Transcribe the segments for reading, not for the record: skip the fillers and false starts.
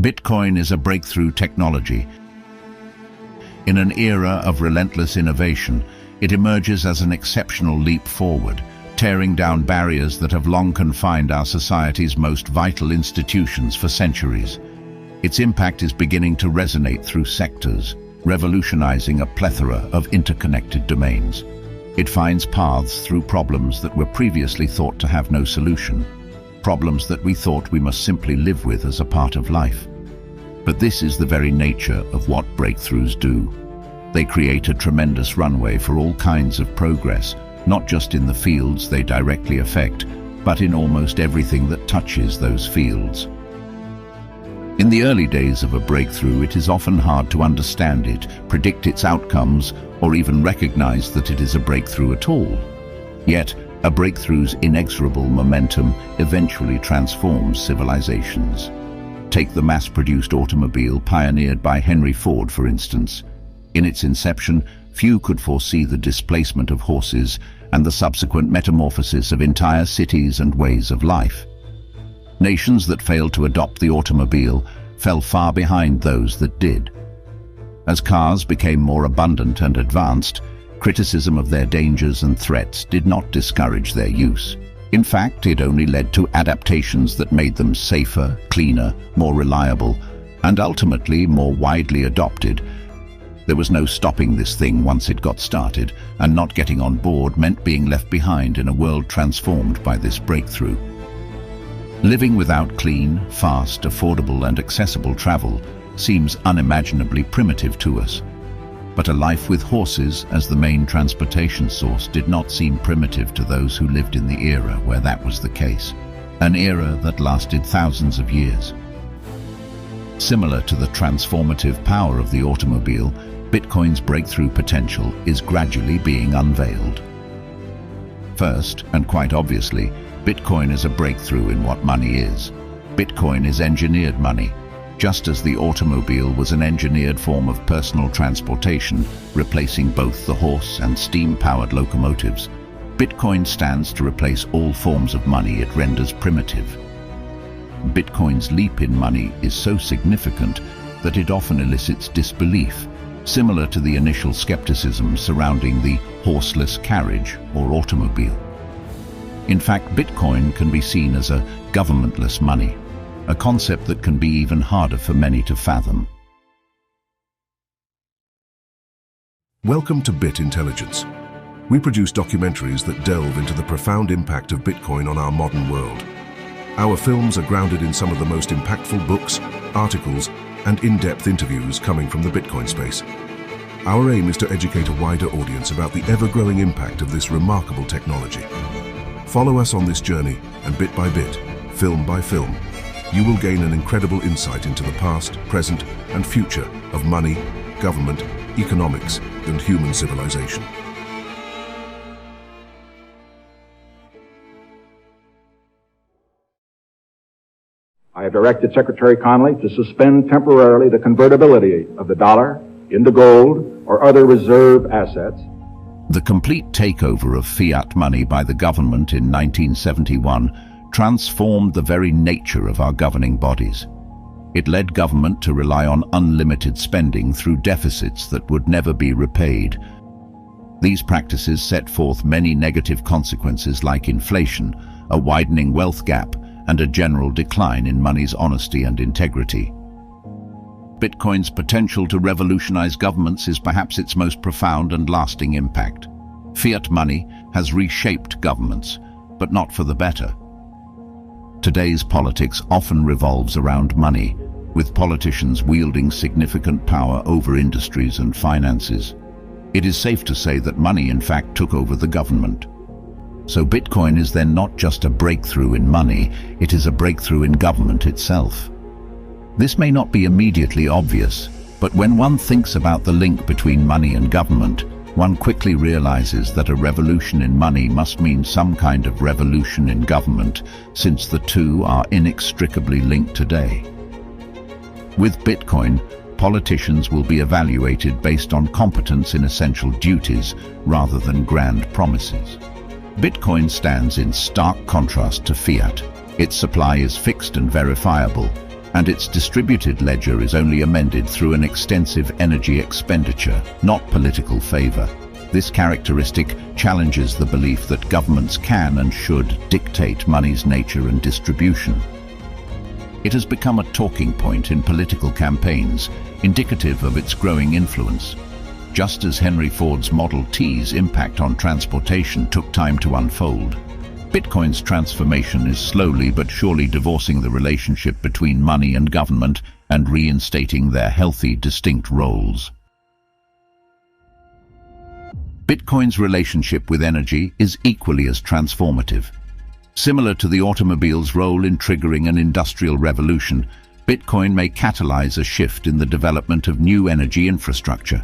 Bitcoin is a breakthrough technology. In an era of relentless innovation, it emerges as an exceptional leap forward, tearing down barriers that have long confined our society's most vital institutions for centuries. Its impact is beginning to resonate through sectors, revolutionizing a plethora of interconnected domains. It finds paths through problems that were previously thought to have no solution, problems that we thought we must simply live with as a part of life. But this is the very nature of what breakthroughs do. They create a tremendous runway for all kinds of progress, not just in the fields they directly affect, but in almost everything that touches those fields. In the early days of a breakthrough, it is often hard to understand it, predict its outcomes, or even recognize that it is a breakthrough at all. Yet, a breakthrough's inexorable momentum eventually transforms civilizations. Take the mass-produced automobile pioneered by Henry Ford, for instance. In its inception, few could foresee the displacement of horses and the subsequent metamorphosis of entire cities and ways of life. Nations that failed to adopt the automobile fell far behind those that did. As cars became more abundant and advanced, criticism of their dangers and threats did not discourage their use. In fact, it only led to adaptations that made them safer, cleaner, more reliable, and ultimately more widely adopted. There was no stopping this thing once it got started, and not getting on board meant being left behind in a world transformed by this breakthrough. Living without clean, fast, affordable, and accessible travel seems unimaginably primitive to us. But a life with horses as the main transportation source did not seem primitive to those who lived in the era where that was the case, an era that lasted thousands of years. Similar to the transformative power of the automobile, Bitcoin's breakthrough potential is gradually being unveiled. First, and quite obviously, Bitcoin is a breakthrough in what money is. Bitcoin is engineered money. Just as the automobile was an engineered form of personal transportation, replacing both the horse and steam-powered locomotives, Bitcoin stands to replace all forms of money it renders primitive. Bitcoin's leap in money is so significant that it often elicits disbelief, similar to the initial skepticism surrounding the horseless carriage or automobile. In fact, Bitcoin can be seen as a governmentless money, a concept that can be even harder for many to fathom. Welcome to Bit Intelligence. We produce documentaries that delve into the profound impact of Bitcoin on our modern world. Our films are grounded in some of the most impactful books, articles, and in-depth interviews coming from the Bitcoin space. Our aim is to educate a wider audience about the ever-growing impact of this remarkable technology. Follow us on this journey, and bit by bit, film by film, you will gain an incredible insight into the past, present, and future of money, government, economics, and human civilization. I have directed Secretary Connally to suspend temporarily the convertibility of the dollar into gold or other reserve assets. The complete takeover of fiat money by the government in 1971 transformed the very nature of our governing bodies. It led government to rely on unlimited spending through deficits that would never be repaid. These practices set forth many negative consequences like inflation, a widening wealth gap, and a general decline in money's honesty and integrity. Bitcoin's potential to revolutionize governments is perhaps its most profound and lasting impact. Fiat money has reshaped governments, but not for the better. Today's politics often revolves around money, with politicians wielding significant power over industries and finances. It is safe to say that money, in fact, took over the government. So Bitcoin is then not just a breakthrough in money, it is a breakthrough in government itself. This may not be immediately obvious, but when one thinks about the link between money and government, one quickly realizes that a revolution in money must mean some kind of revolution in government, since the two are inextricably linked today. With Bitcoin, politicians will be evaluated based on competence in essential duties rather than grand promises. Bitcoin stands in stark contrast to fiat. Its supply is fixed and verifiable, and its distributed ledger is only amended through an extensive energy expenditure, not political favor. This characteristic challenges the belief that governments can and should dictate money's nature and distribution. It has become a talking point in political campaigns, indicative of its growing influence. Just as Henry Ford's Model T's impact on transportation took time to unfold, Bitcoin's transformation is slowly but surely divorcing the relationship between money and government and reinstating their healthy, distinct roles. Bitcoin's relationship with energy is equally as transformative. Similar to the automobile's role in triggering an industrial revolution, Bitcoin may catalyze a shift in the development of new energy infrastructure.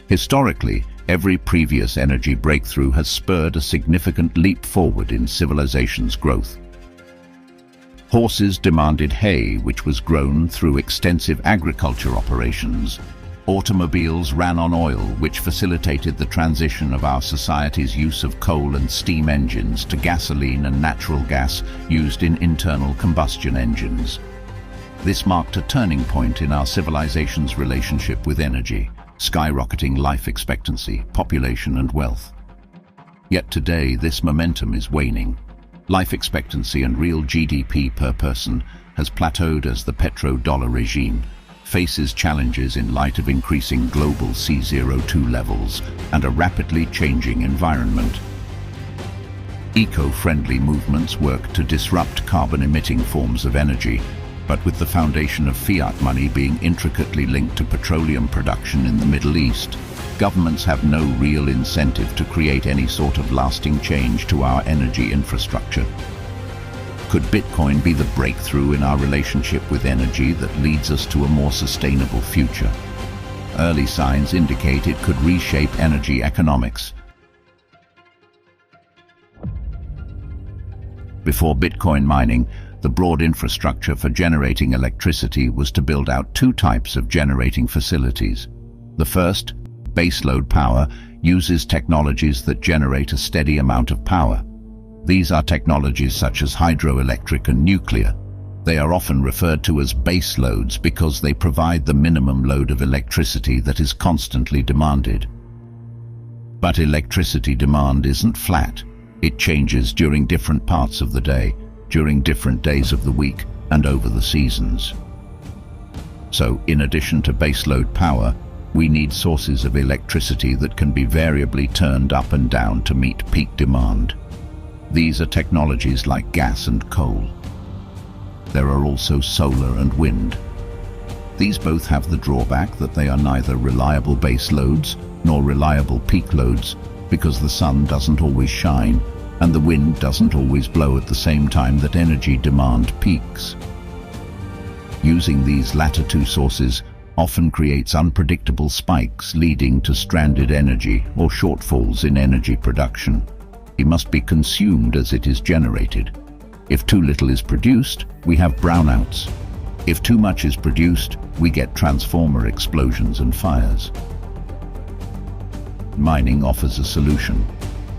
Historically, every previous energy breakthrough has spurred a significant leap forward in civilization's growth. Horses demanded hay, which was grown through extensive agriculture operations. Automobiles ran on oil, which facilitated the transition of our society's use of coal and steam engines to gasoline and natural gas used in internal combustion engines. This marked a turning point in our civilization's relationship with energy, skyrocketing life expectancy, population, and wealth. Yet today, this momentum is waning. Life expectancy and real GDP per person has plateaued as the petrodollar regime faces challenges in light of increasing global C02 levels and a rapidly changing environment. Eco-friendly movements work to disrupt carbon-emitting forms of energy, but with the foundation of fiat money being intricately linked to petroleum production in the Middle East, governments have no real incentive to create any sort of lasting change to our energy infrastructure. Could Bitcoin be the breakthrough in our relationship with energy that leads us to a more sustainable future? Early signs indicate it could reshape energy economics. Before Bitcoin mining, the broad infrastructure for generating electricity was to build out two types of generating facilities. The first, baseload power, uses technologies that generate a steady amount of power. These are technologies such as hydroelectric and nuclear. They are often referred to as baseloads because they provide the minimum load of electricity that is constantly demanded. But electricity demand isn't flat. It changes during different parts of the day, during different days of the week, and over the seasons. So, in addition to baseload power, we need sources of electricity that can be variably turned up and down to meet peak demand. These are technologies like gas and coal. There are also solar and wind. These both have the drawback that they are neither reliable base loads nor reliable peak loads because the sun doesn't always shine and the wind doesn't always blow at the same time that energy demand peaks. Using these latter two sources often creates unpredictable spikes leading to stranded energy or shortfalls in energy production. It must be consumed as it is generated. If too little is produced, we have brownouts. If too much is produced, we get transformer explosions and fires. Mining offers a solution.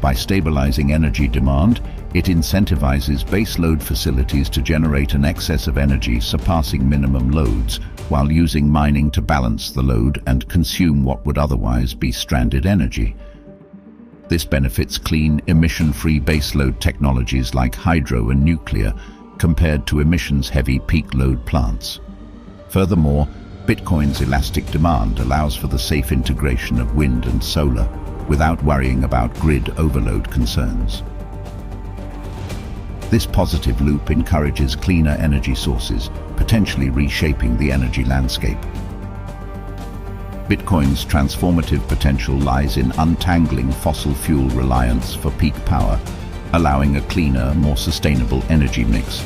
By stabilizing energy demand, it incentivizes baseload facilities to generate an excess of energy surpassing minimum loads, while using mining to balance the load and consume what would otherwise be stranded energy. This benefits clean, emission-free baseload technologies like hydro and nuclear, compared to emissions-heavy peak load plants. Furthermore, Bitcoin's elastic demand allows for the safe integration of wind and solar, without worrying about grid overload concerns. This positive loop encourages cleaner energy sources, potentially reshaping the energy landscape. Bitcoin's transformative potential lies in untangling fossil fuel reliance for peak power, allowing a cleaner, more sustainable energy mix.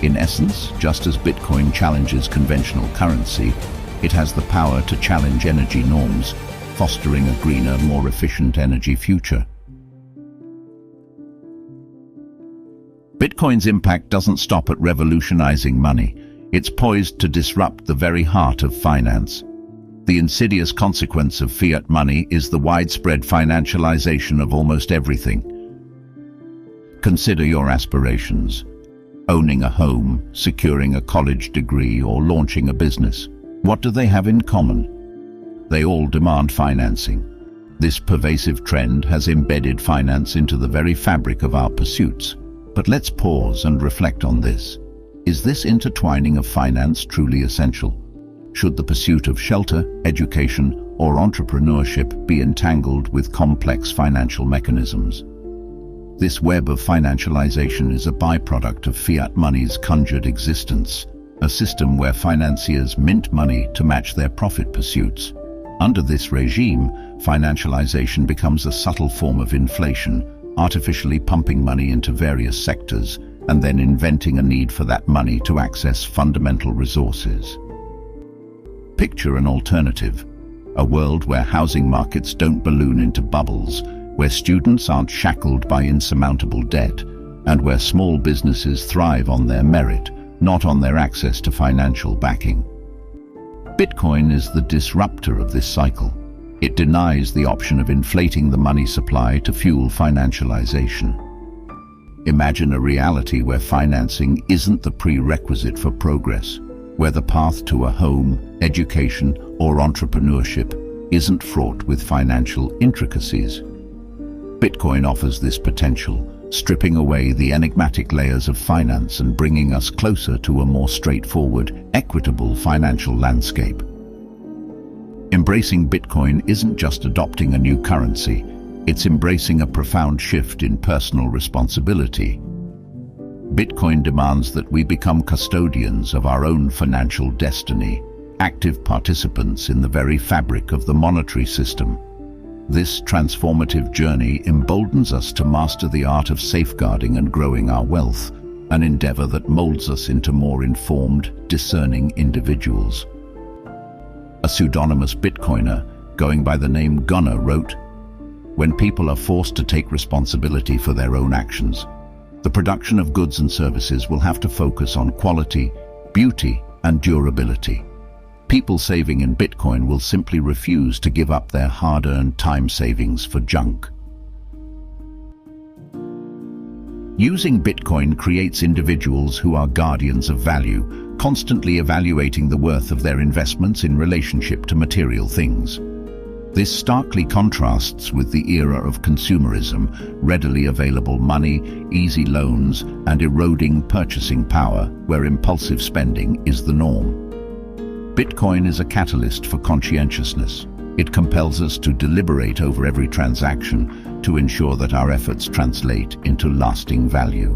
In essence, just as Bitcoin challenges conventional currency, it has the power to challenge energy norms, fostering a greener, more efficient energy future. Bitcoin's impact doesn't stop at revolutionizing money. It's poised to disrupt the very heart of finance. The insidious consequence of fiat money is the widespread financialization of almost everything. Consider your aspirations. owning a home, securing a college degree, or launching a business. What do they have in common? They all demand financing. This pervasive trend has embedded finance into the very fabric of our pursuits. But let's pause and reflect on this. Is this intertwining of finance truly essential? Should the pursuit of shelter, education, or entrepreneurship be entangled with complex financial mechanisms? This web of financialization is a byproduct of fiat money's conjured existence, a system where financiers mint money to match their profit pursuits. Under this regime, financialization becomes a subtle form of inflation, artificially pumping money into various sectors and then inventing a need for that money to access fundamental resources. Picture an alternative, a world where housing markets don't balloon into bubbles, where students aren't shackled by insurmountable debt, and where small businesses thrive on their merit, not on their access to financial backing. Bitcoin is the disruptor of this cycle. It denies the option of inflating the money supply to fuel financialization. Imagine a reality where financing isn't the prerequisite for progress, where the path to a home, education, or entrepreneurship isn't fraught with financial intricacies. Bitcoin offers this potential, stripping away the enigmatic layers of finance and bringing us closer to a more straightforward, equitable financial landscape. Embracing Bitcoin isn't just adopting a new currency, it's embracing a profound shift in personal responsibility. Bitcoin demands that we become custodians of our own financial destiny, active participants in the very fabric of the monetary system. This transformative journey emboldens us to master the art of safeguarding and growing our wealth, an endeavor that molds us into more informed, discerning individuals. A pseudonymous Bitcoiner, going by the name Gunner, wrote, "When people are forced to take responsibility for their own actions, the production of goods and services will have to focus on quality, beauty, and durability. People saving in Bitcoin will simply refuse to give up their hard-earned time savings for junk." Using Bitcoin creates individuals who are guardians of value, constantly evaluating the worth of their investments in relationship to material things. This starkly contrasts with the era of consumerism, readily available money, easy loans, and eroding purchasing power, where impulsive spending is the norm. Bitcoin is a catalyst for conscientiousness. It compels us to deliberate over every transaction to ensure that our efforts translate into lasting value.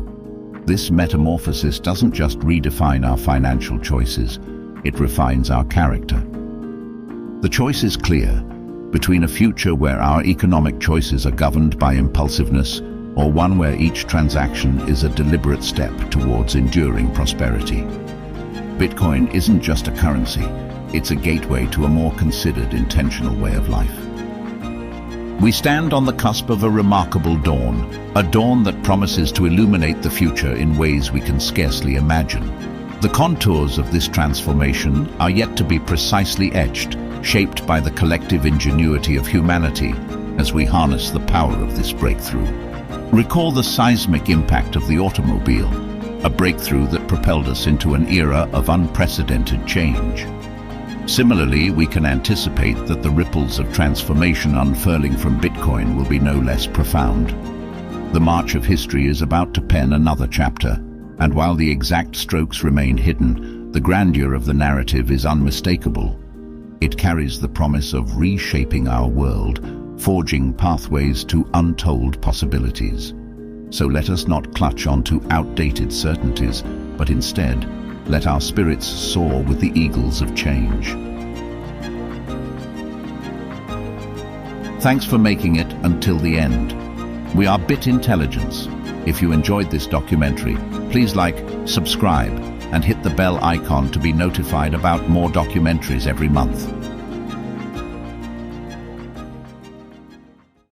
This metamorphosis doesn't just redefine our financial choices, it refines our character. The choice is clear, between a future where our economic choices are governed by impulsiveness or one where each transaction is a deliberate step towards enduring prosperity. Bitcoin isn't just a currency, it's a gateway to a more considered, intentional way of life. We stand on the cusp of a remarkable dawn, a dawn that promises to illuminate the future in ways we can scarcely imagine. The contours of this transformation are yet to be precisely etched, shaped by the collective ingenuity of humanity as we harness the power of this breakthrough. Recall the seismic impact of the automobile, a breakthrough that propelled us into an era of unprecedented change. Similarly, we can anticipate that the ripples of transformation unfurling from Bitcoin will be no less profound. The march of history is about to pen another chapter, and while the exact strokes remain hidden, the grandeur of the narrative is unmistakable. It carries the promise of reshaping our world, forging pathways to untold possibilities. So let us not clutch onto outdated certainties, but instead, let our spirits soar with the eagles of change. Thanks for making it until the end. We are Bit Intelligence. If you enjoyed this documentary, please like, subscribe, and hit the bell icon to be notified about more documentaries every month.